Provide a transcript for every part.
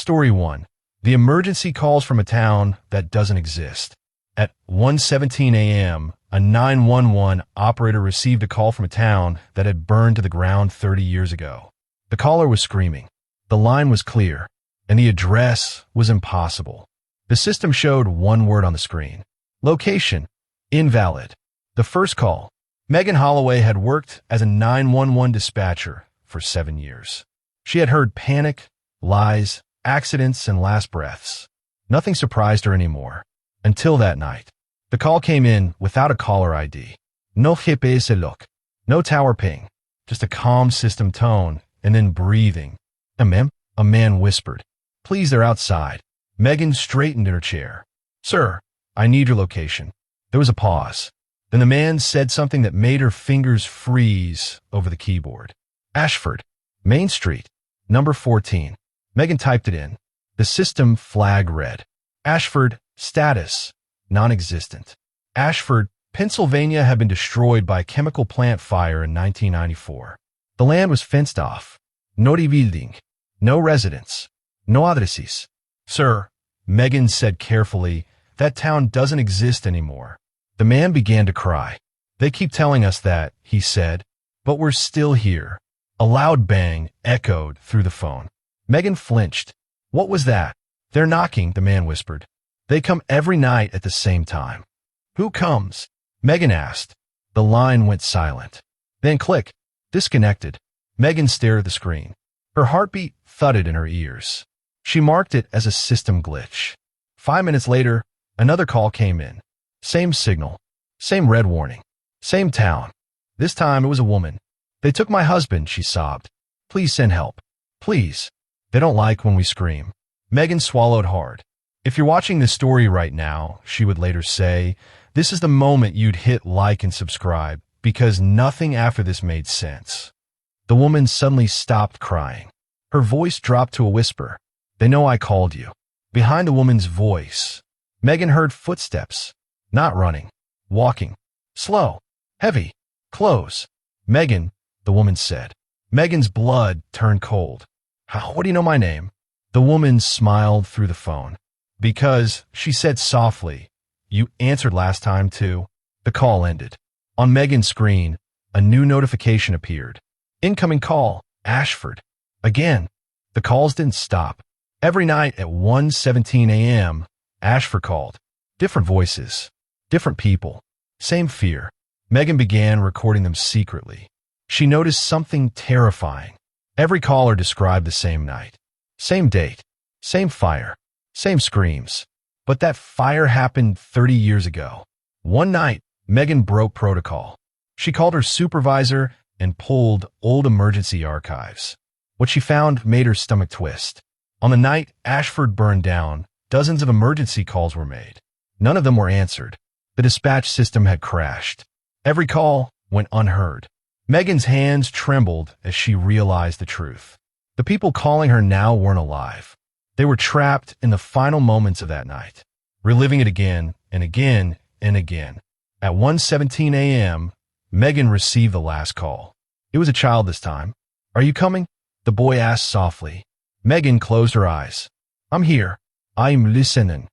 Story 1. The emergency calls from a town that doesn't exist. At 1:17 a.m., a 911 operator received a call from a town that had burned to the ground 30 years ago. The caller was screaming. The line was clear, and the address was impossible. The system showed one word on the screen. Location: invalid. The first call. Megan Holloway had worked as a 911 dispatcher for 7 years. She had heard panic, lies, accidents, and last breaths. Nothing surprised her anymore. Until that night. The call came in without a caller ID. No GPS look. No tower ping. Just a calm system tone, and then breathing. Ma'am? A man whispered. Please, they're outside. Megan straightened in her chair. Sir, I need your location. There was a pause. Then the man said something that made her fingers freeze over the keyboard. Ashford, Main Street, number 14. Megan typed it in. The system flag read. Ashford, status, non-existent. Ashford, Pennsylvania had been destroyed by a chemical plant fire in 1994. The land was fenced off. No rebuilding. No residents. No addresses. Sir, Megan said carefully, that town doesn't exist anymore. The man began to cry. They keep telling us that, he said, but we're still here. A loud bang echoed through the phone. Megan flinched. What was that? They're knocking, the man whispered. They come every night at the same time. Who comes? Megan asked. The line went silent. Then click. Disconnected. Megan stared at the screen. Her heartbeat thudded in her ears. She marked it as a system glitch. 5 minutes later, another call came in. Same signal. Same red warning. Same town. This time it was a woman. They took my husband, she sobbed. Please send help. Please. They don't like when we scream. Megan swallowed hard. If you're watching this story right now, she would later say, this is the moment you'd hit like and subscribe, because nothing after this made sense. The woman suddenly stopped crying. Her voice dropped to a whisper. They know I called you. Behind the woman's voice, Megan heard footsteps. Not running. Walking. Slow. Heavy. Close. Megan, the woman said. Megan's blood turned cold. How do you know my name? The woman smiled through the phone. Because, she said softly, you answered last time too. The call ended. On Megan's screen, a new notification appeared. Incoming call, Ashford. Again, the calls didn't stop. Every night at 1:17 a.m., Ashford called. Different voices. Different people. Same fear. Megan began recording them secretly. She noticed something terrifying. Every caller described the same night. Same date. Same fire. Same screams. But that fire happened 30 years ago. One night, Megan broke protocol. She called her supervisor and pulled old emergency archives. What she found made her stomach twist. On the night Ashford burned down, dozens of emergency calls were made. None of them were answered. The dispatch system had crashed. Every call went unheard. Megan's hands trembled as she realized the truth. The people calling her now weren't alive. They were trapped in the final moments of that night, reliving it again and again and again. At 1:17 a.m., Megan received the last call. It was a child this time. Are you coming? The boy asked softly. Megan closed her eyes. I'm here. I'm listening.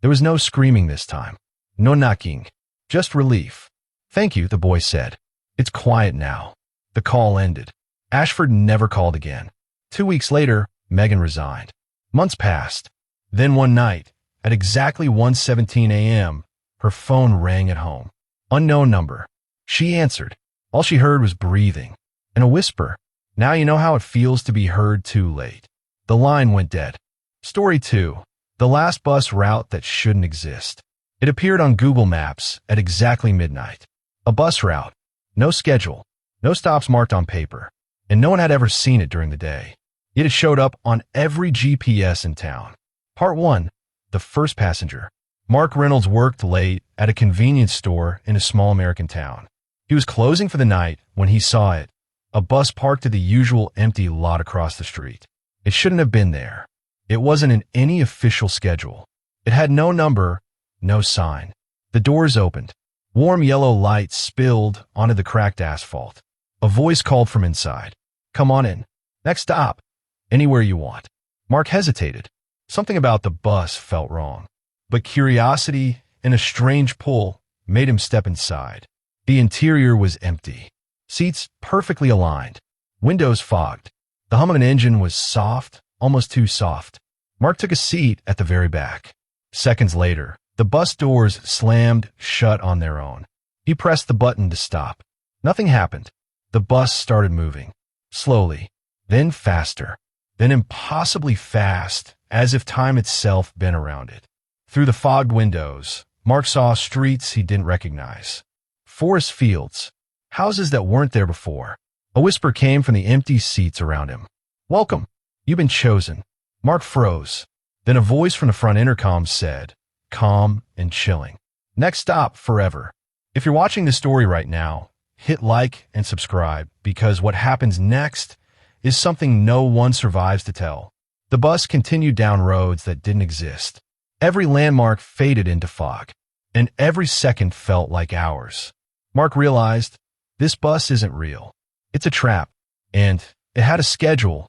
There was no screaming this time. No knocking. Just relief. Thank you, the boy said. It's quiet now. The call ended. Ashford never called again. 2 weeks later, Megan resigned. Months passed. Then one night, at exactly 1:17 a.m., her phone rang at home. Unknown number. She answered. All she heard was breathing and a whisper. Now you know how it feels to be heard too late. The line went dead. Story 2. The last bus route that shouldn't exist. It appeared on Google Maps at exactly midnight. A bus route. No schedule. No stops marked on paper. And no one had ever seen it during the day. Yet it showed up on every GPS in town. Part 1. The first passenger. Mark Reynolds worked late at a convenience store in a small American town. He was closing for the night when he saw it. A bus parked at the usual empty lot across the street. It shouldn't have been there. It wasn't in any official schedule. It had no number, no sign. The doors opened. Warm yellow light spilled onto the cracked asphalt. A voice called from inside. Come on in. Next stop. Anywhere you want. Mark hesitated. Something about the bus felt wrong. But curiosity and a strange pull made him step inside. The interior was empty. Seats perfectly aligned. Windows fogged. The hum of an engine was soft, almost too soft. Mark took a seat at the very back. Seconds later, the bus doors slammed shut on their own. He pressed the button to stop. Nothing happened. The bus started moving. Slowly, then faster, then impossibly fast, as if time itself bent around it. Through the fogged windows, Mark saw streets he didn't recognize. Forest fields, houses that weren't there before. A whisper came from the empty seats around him. "Welcome. You've been chosen." Mark froze. Then a voice from the front intercom said, calm and chilling, "Next stop, forever." If you're watching this story right now, hit like and subscribe, because what happens next is something no one survives to tell. The bus continued down roads that didn't exist. Every landmark faded into fog, and every second felt like hours. Mark realized this bus isn't real. It's a trap, and it had a schedule,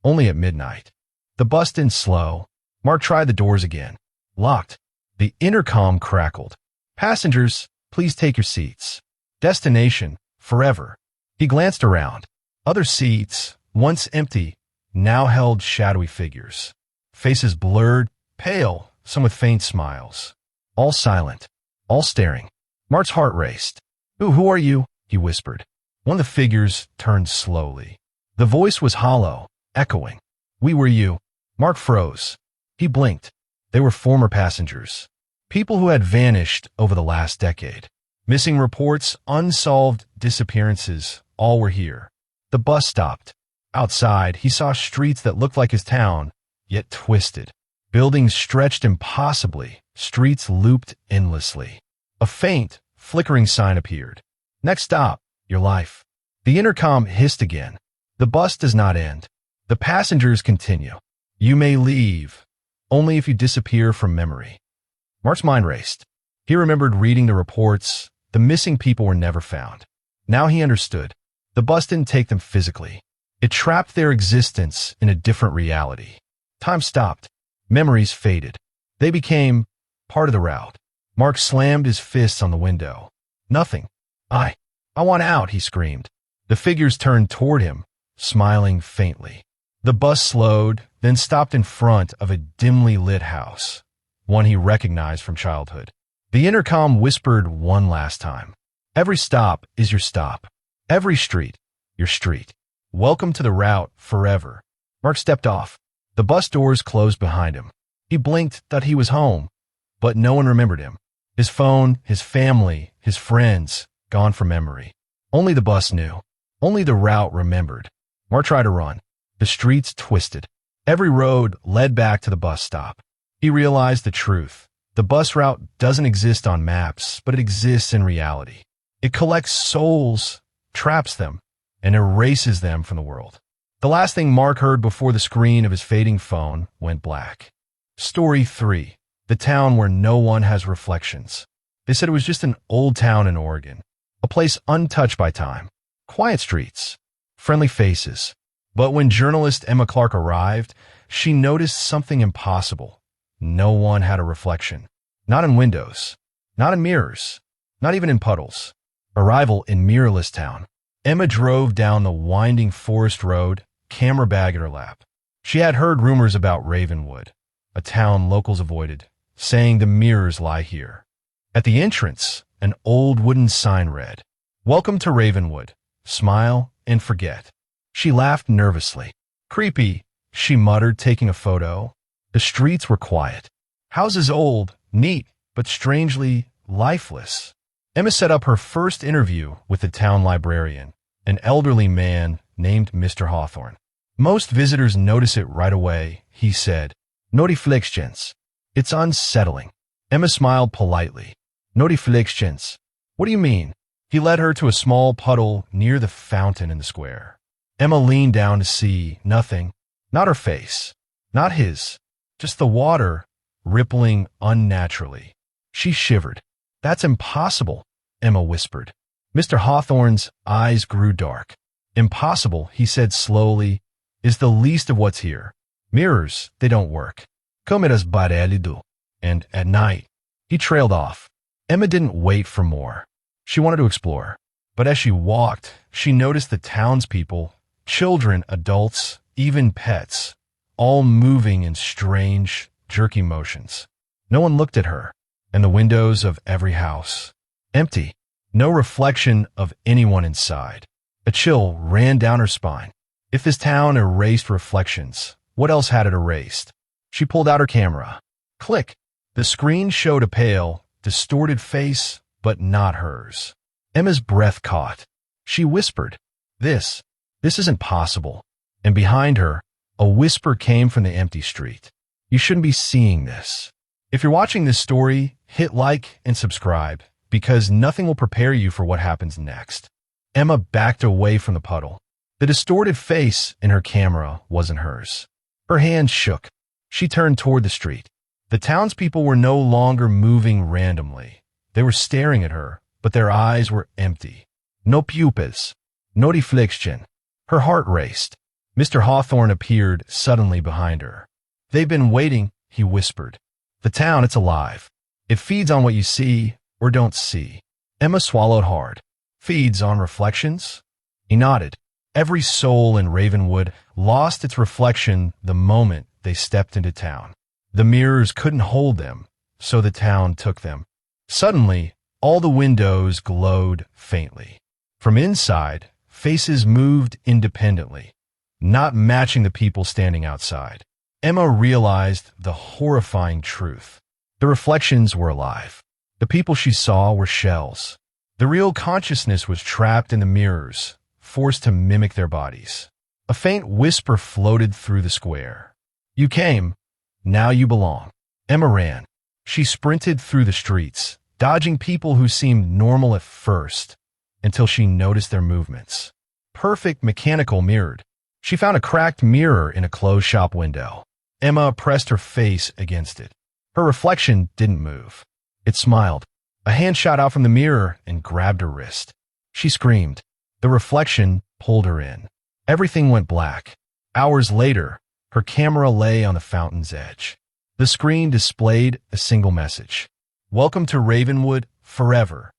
only at midnight. The bus didn't slow. Mark tried the doors again. Locked. The intercom crackled. "Passengers, please take your seats. Destination, forever." He glanced around. Other seats, once empty, now held shadowy figures. Faces blurred, pale, some with faint smiles. All silent, all staring. Mark's heart raced. Who are you?" he whispered. One of the figures turned slowly. The voice was hollow, echoing. "We were you." Mark froze. He blinked. They were former passengers. People who had vanished over the last decade. Missing reports, unsolved disappearances, all were here. The bus stopped. Outside, he saw streets that looked like his town, yet twisted. Buildings stretched impossibly, streets looped endlessly. A faint, flickering sign appeared. "Next stop, your life." The intercom hissed again. "The bus does not end. The passengers continue. You may leave, only if you disappear from memory." Mark's mind raced. He remembered reading the reports. The missing people were never found. Now he understood. The bus didn't take them physically. It trapped their existence in a different reality. Time stopped. Memories faded. They became part of the route. Mark slammed his fists on the window. "Nothing. I want out," he screamed. The figures turned toward him, smiling faintly. The bus slowed, then stopped in front of a dimly lit house, one he recognized from childhood. The intercom whispered one last time. "Every stop is your stop. Every street, your street. Welcome to the route forever." Mark stepped off. The bus doors closed behind him. He blinked, thought he was home, but no one remembered him. His phone, his family, his friends, gone from memory. Only the bus knew. Only the route remembered. Mark tried to run. The streets twisted. Every road led back to the bus stop. He realized the truth. The bus route doesn't exist on maps, but it exists in reality. It collects souls, traps them, and erases them from the world. The last thing Mark heard before the screen of his fading phone went black. Story 3. The town where no one has reflections. They said it was just an old town in Oregon, a place untouched by time. Quiet streets, friendly faces. But when journalist Emma Clark arrived, she noticed something impossible. No one had a reflection. Not in windows, not in mirrors, not even in puddles. Arrival in mirrorless town. Emma drove down the winding forest road, camera bag at her lap. She had heard rumors about Ravenwood, a town locals avoided, saying the mirrors lie here. At the entrance, an old wooden sign read, "Welcome to Ravenwood. Smile and forget." She laughed nervously. "Creepy," she muttered, taking a photo. The streets were quiet. Houses old, neat, but strangely lifeless. Emma set up her first interview with the town librarian, an elderly man named Mr. Hawthorne. "Most visitors notice it right away," he said. "No reflections. It's unsettling." Emma smiled politely. "No reflections. What do you mean?" He led her to a small puddle near the fountain in the square. Emma leaned down to see nothing. Not her face. Not his. Just the water, rippling unnaturally. She shivered. "That's impossible," Emma whispered. Mr. Hawthorne's eyes grew dark. "Impossible," he said slowly, "is the least of what's here. Mirrors, they don't work. Câmeras barelho. And at night, he trailed off. Emma didn't wait for more. She wanted to explore. But as she walked, she noticed the townspeople, children, adults, even pets, all moving in strange, jerky motions. No one looked at her, and the windows of every house, empty, no reflection of anyone inside. A chill ran down her spine. If this town erased reflections, what else had it erased? She pulled out her camera. Click! The screen showed a pale, distorted face, but not hers. Emma's breath caught. She whispered, This isn't possible. And behind her, a whisper came from the empty street. You shouldn't be seeing this. If you're watching this story, hit like and subscribe, because nothing will prepare you for what happens next. Emma backed away from the puddle. The distorted face in her camera wasn't hers. Her hands shook. She turned toward the street. The townspeople were no longer moving randomly. They were staring at her, but their eyes were empty. No pupils. No reflection. Her heart raced. Mr. Hawthorne appeared suddenly behind her. They've been waiting, he whispered. The town, it's alive. It feeds on what you see or don't see. Emma swallowed hard. Feeds on reflections? He nodded. Every soul in Ravenwood lost its reflection the moment they stepped into town. The mirrors couldn't hold them, so the town took them. Suddenly, all the windows glowed faintly. From inside, faces moved independently, not matching the people standing outside. Emma realized the horrifying truth. The reflections were alive. The people she saw were shells. The real consciousness was trapped in the mirrors, forced to mimic their bodies. A faint whisper floated through the square. You came. Now you belong. Emma ran. She sprinted through the streets, dodging people who seemed normal at first, until she noticed their movements. Perfect mechanical mirrored. She found a cracked mirror in a closed shop window. Emma pressed her face against it. Her reflection didn't move. It smiled. A hand shot out from the mirror and grabbed her wrist. She screamed. The reflection pulled her in. Everything went black. Hours later, her camera lay on the fountain's edge. The screen displayed a single message. Welcome to Ravenwood forever.